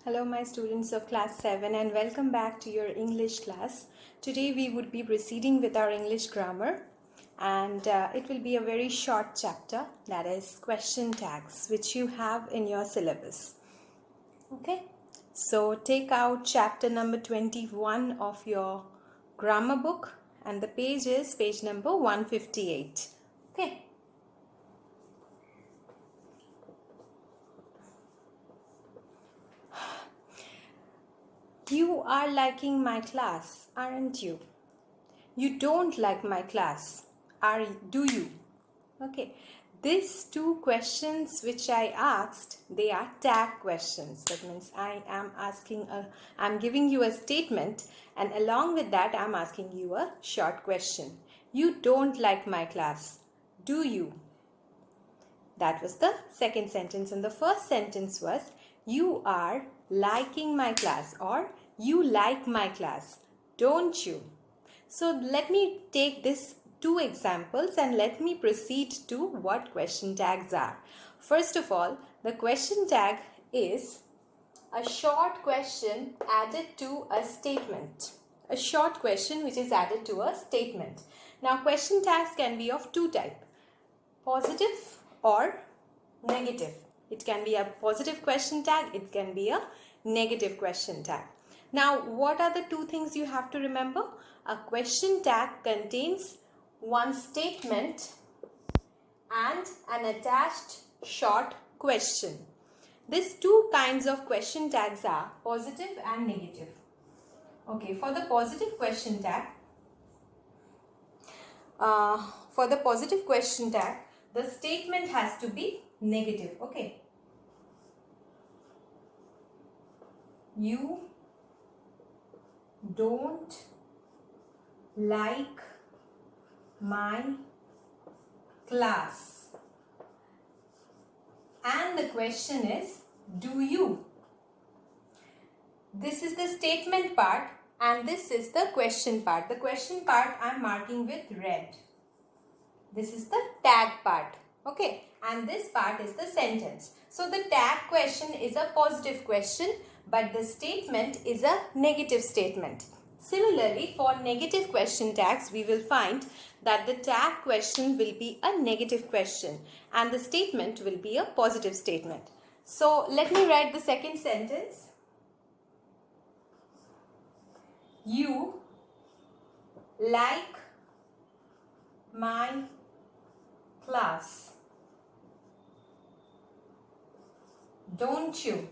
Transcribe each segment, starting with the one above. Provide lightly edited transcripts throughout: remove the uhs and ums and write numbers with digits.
Hello my students of class 7 and welcome back to your English class. Today we would be proceeding with our English grammar and it will be a very short chapter, that is question tags, which you have in your syllabus. Okay, so take out chapter number 21 of your grammar book and the page is page number 158. Okay. You are liking my class, aren't you? You don't like my class, do you? Okay, these two questions which I asked, they are tag questions. That means I'm giving you a statement and along with that I'm asking you a short question. You don't like my class, do you? That was the second sentence and the first sentence was you are liking my class or you like my class, don't you? So let me take these two examples and let me proceed to what question tags are. First of all, the question tag is a short question added to a statement. A short question which is added to a statement. Now question tags can be of two types, positive or negative. It can be a positive question tag, it can be a negative question tag. Now, what are the two things you have to remember? A question tag contains one statement and an attached short question. These two kinds of question tags are positive and negative. Okay, for the positive question tag, the statement has to be negative. Okay. You don't like my class. And the question is, do you? This is the statement part and this is the question part. The question part I am marking with red. This is the tag part. Okay. And this part is the sentence. So the tag question is a positive question, but the statement is a negative statement. Similarly, for negative question tags, we will find that the tag question will be a negative question and the statement will be a positive statement. So let me write the second sentence. You like my class, don't you?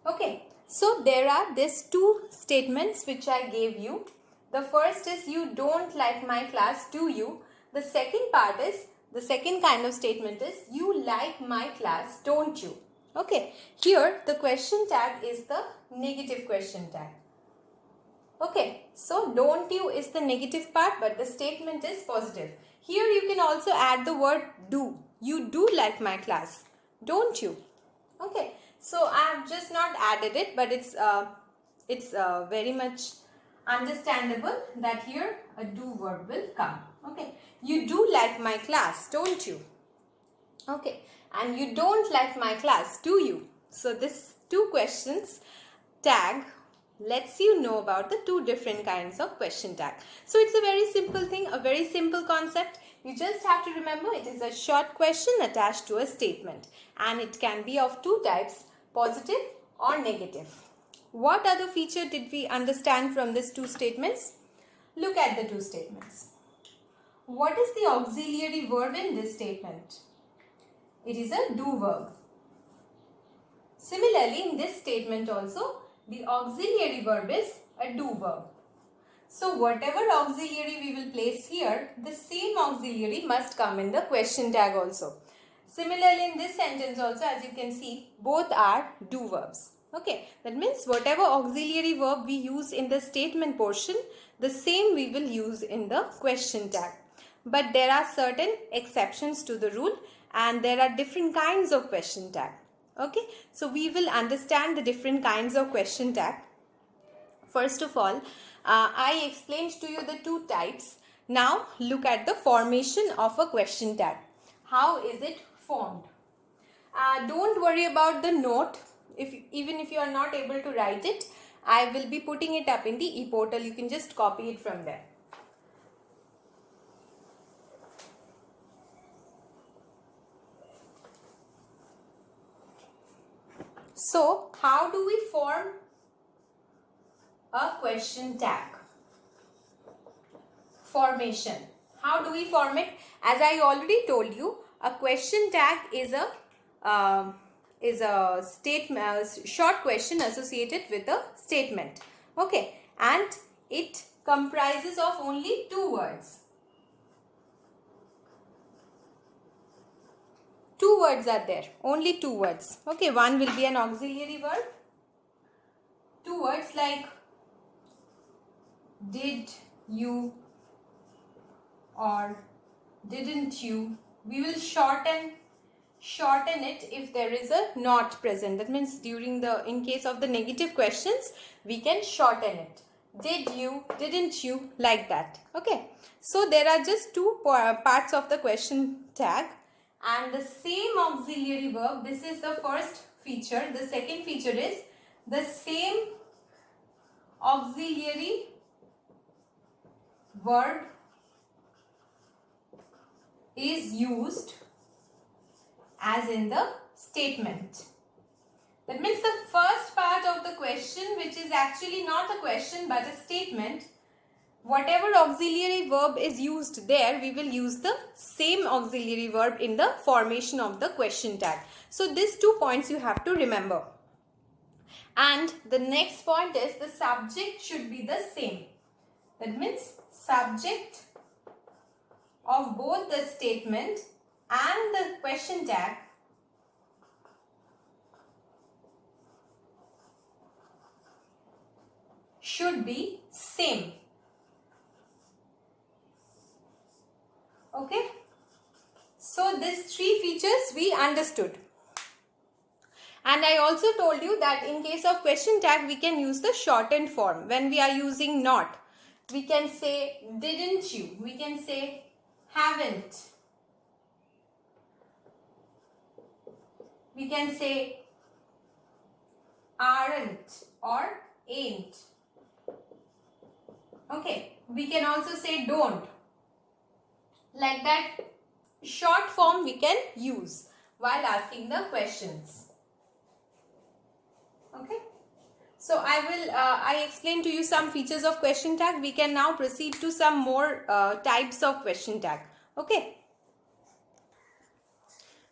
Okay, so there are these two statements which I gave you. The first is you don't like my class, do you? The second part is, the second kind of statement is you like my class, don't you? Okay, here the question tag is the negative question tag. Okay, so don't you is the negative part but the statement is positive. Here you can also add the word do. You do like my class, don't you? Okay, so I have just not added it but it's very much understandable that here a do verb will come. Okay, you do like my class, don't you? Okay, and you don't like my class, do you? So this two questions tag lets you know about the two different kinds of question tag. So it's a very simple thing, a very simple concept. You just have to remember it is a short question attached to a statement and it can be of two types, positive or negative. What other feature did we understand from these two statements? Look at the two statements. What is the auxiliary verb in this statement? It is a do verb. Similarly, in this statement also, the auxiliary verb is a do verb. So, whatever auxiliary we will place here, the same auxiliary must come in the question tag also. Similarly, in this sentence also, as you can see, both are do verbs. Okay, that means whatever auxiliary verb we use in the statement portion, the same we will use in the question tag. But there are certain exceptions to the rule and there are different kinds of question tag. Okay, so we will understand the different kinds of question tag. First of all, I explained to you the two types. Now look at the formation of a question tag. How is it formed? Don't worry about the note. Even if you are not able to write it, I will be putting it up in the e-portal. You can just copy it from there. So, how do we form a question tag? Formation. How do we form it? As I already told you, a question tag is a statement, short question associated with a statement. Okay, and it comprises of only two words. Two words are there, only two words. Okay, one will be an auxiliary verb. Two words like did you or didn't you. We will shorten it if there is a not present. That means in case of the negative questions, we can shorten it. Did you, didn't you, like that. Okay, so there are just two parts of the question tag, and the same auxiliary verb. This is the first feature. The second feature is the same auxiliary verb is used as in the statement. That means the first part of the question, which is actually not a question but a statement, whatever auxiliary verb is used there, we will use the same auxiliary verb in the formation of the question tag. So these 2 points you have to remember. And the next point is the subject should be the same. That means subject of both the statement and the question tag should be same. Okay, so these three features we understood. And I also told you that in case of question tag, we can use the shortened form. When we are using not, we can say didn't you, we can say haven't, we can say aren't or ain't. Okay, we can also say don't. Like that, short form we can use while asking the questions. Okay, so I explained to you some features of question tag. We can now proceed to some more types of question tag. Okay,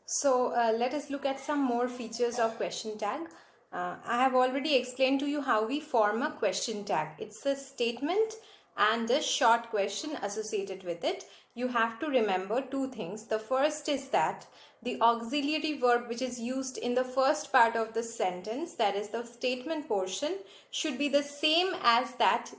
so let us look at some more features of question tag. I have already explained to you how we form a question tag. It's a statement and a short question associated with it. You have to remember two things. The first is that the auxiliary verb which is used in the first part of the sentence, that is the statement portion, should be the same as that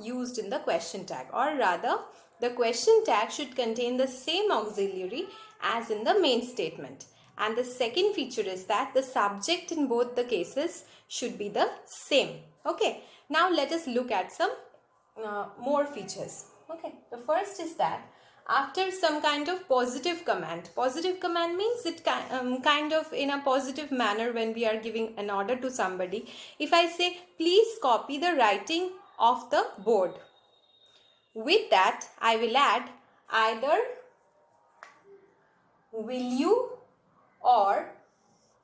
used in the question tag, or rather the question tag should contain the same auxiliary as in the main statement. And the second feature is that the subject in both the cases should be the same. Okay, now let us look at some more features. Okay, the first is that after some kind of positive command means it kind of in a positive manner when we are giving an order to somebody. If I say please copy the writing of the board, with that I will add either will you or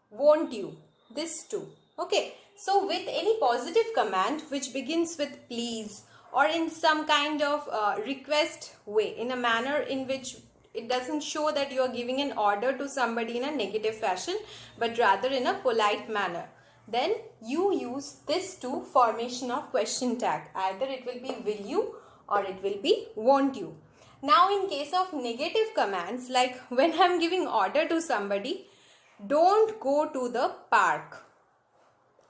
won't you, this two. Okay, so with any positive command which begins with please or in some kind of request way, in a manner in which it doesn't show that you are giving an order to somebody in a negative fashion but rather in a polite manner, then you use this two formation of question tag. Either it will be will you or it will be won't you. Now in case of negative commands, like when I am giving order to somebody, don't go to the park,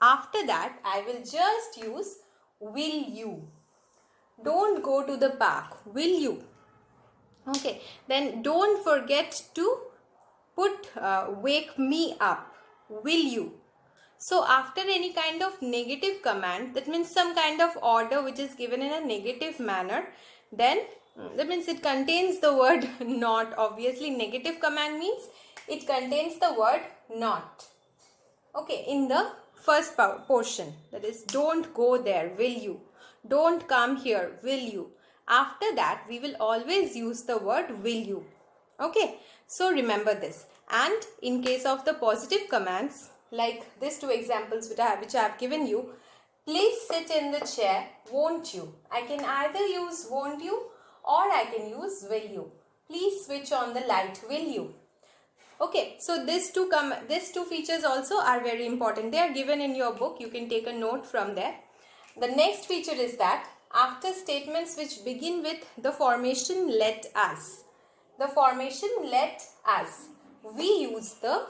after that I will just use will you. Don't go to the park, will you? Okay, then don't forget to put wake me up, will you? So after any kind of negative command, that means some kind of order which is given in a negative manner, then that means it contains the word not. Obviously negative command means it contains the word not. Okay, in the first portion, that is, don't go there, will you? Don't come here, will you? After that, we will always use the word will you. Okay, so remember this. And in case of the positive commands, like these two examples which I have given you, please sit in the chair, won't you? I can either use won't you or I can use will you. Please switch on the light, will you? Okay, so these two features also are very important. They are given in your book. You can take a note from there. The next feature is that after statements which begin with the formation let us, we use the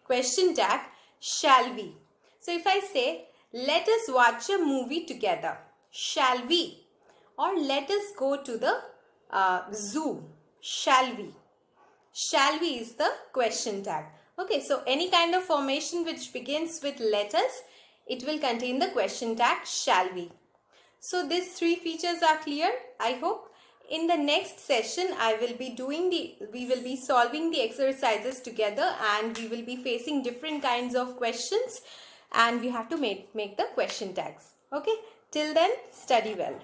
question tag shall we. So if I say let us watch a movie together, shall we? Or let us go to the zoo, shall we? Shall we is the question tag. Okay, so any kind of formation which begins with let us, it will contain the question tag shall we. So these three features are clear, I hope. In the next session, we will be solving the exercises together, and we will be facing different kinds of questions, and we have to make the question tags. Okay, till then, study well.